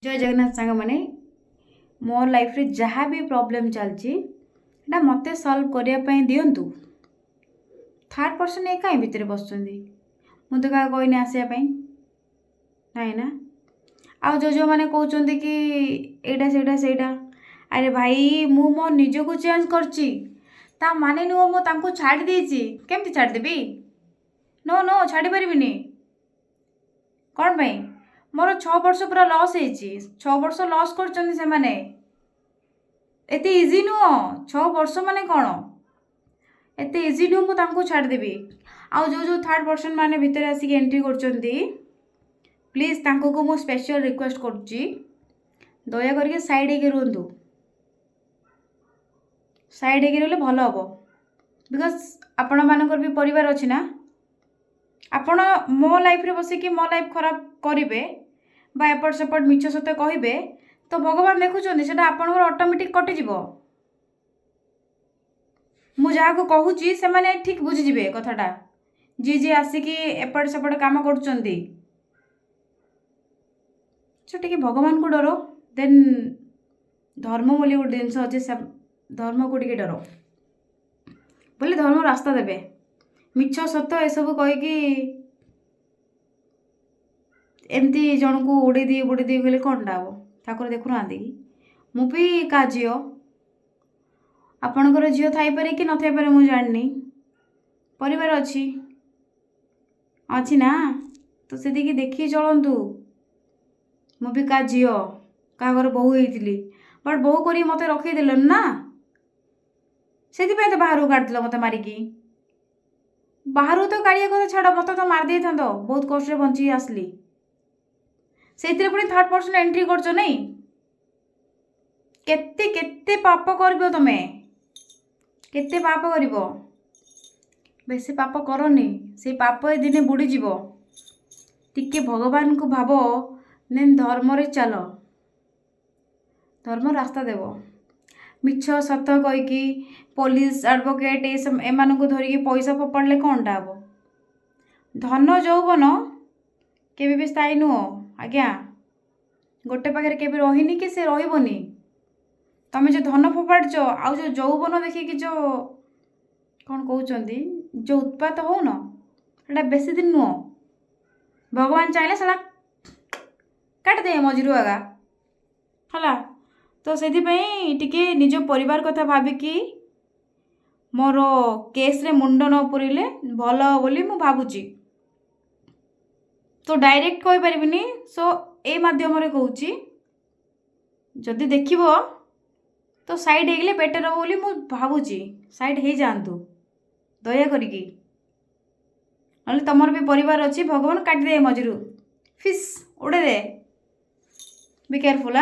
जय जगन्नाथ सांग मैंने मो लाइफ रे जहाँ भी प्रॉब्लम चलची ना मते सॉल्व करने दिंतु। थर्ड पर्सन ये कहीं भितर बस मुझे क्या कहनी आसवाई ना आ जो जो मैंने कहते कि एटा सेटा सेटा अरे भाई मु मो निजको चेंज करची ता माने नुह मु तांको छाड़ी देची केमती छाड़देवी नो नो छाड़ी पारिबिनी कौन पाई मोर 6 वर्ष पूरा लॉस होती 6 वर्ष लॉस कर सेमाने एते इजी नुह 6 वर्ष माने कौन एते इजी नुह मु तांको छाड़देवी आउ जो जो थर्ड पर्सन माने भितर आसिक एंट्री करचंती प्लीज तांको को मु स्पेशल रिक्वेस्ट करुच्ची दया करके साइड होके रुहतु साइड होके रहिले भल हम बिकज आपण मानकर भी परिवार अच्छी ना आपण मो लाइफ रे बसिकी मो लाइफ खराब करेंगे बा एपट सेपट मिछ सत्य कहे तो भगवान देखुं से आपंकर ऑटोमेटिक कटिज मु जहाँ को कहूँ से मैंने ठीक बुझीजे कथाटा जी जी आसिकी एपट सेपट काम कर भगवान को डर देन धर्म बोली गोटे जिनस अच्छे धर्म को टे डर बोले धर्म रास्ता देवे मिछ सत ए सब कहीकि एमती जन को उड़े दिए कहले कौनटा हम ठाकुर देखुना कि मुझे का झी आपणकर झील थपारे कि नथाइपे मुझे जानी परिवार अच्छी अच्छी ना तो से देखी चलतु मुझे का झी क्या घर बहु होती बट बहु कर मत रखीदेल ना से तो बाहर काटिल मत मारिकी बाहर तो काढ़िया कथा छाड़ मत तो मारदे था बहुत कष्ट बंची आसली से पुणी थर्ड पर्सन एंट्री करछ नहीं केते केते पाप कर तमे केते पाप कर बेसी पाप करनी से पाप दिने बुड़ीज टिके भगवान को भाव देन धर्म रे चल धर्म रास्ता देव मिछ सत कहीकि पुलिस एडवोकेट एमान को धरिकी पैसा फोपाड़े कौनटा हम धन यौवन केबे भी स्थायी नुह आज्ञा गोटे पाखे के रहीनी कि से रही तमें जो धन फोपाड़ आउ जो यौवन देखिकी जो कौन कहते जो उत्पात हो ना बेसी दिन नुह भगवान चाहिए साला काटिदे मझिरू आगा है तो से टिके निज परिवार कथा भाविकी मोर केस रे मुंड न पुरेले भल बोली मु भावुची तो डायरेक्ट कहि परिबिनी सो ए माध्यम रे कहूची जदि देखिबो तो साइड हेगले बेटर हो बोली मु भावुची साइड हे जांतु दया करिकी नले तमर भी परिवार अच्छी भगवान काट दे मझिरू फिस उड़े दे बी केयरफुल।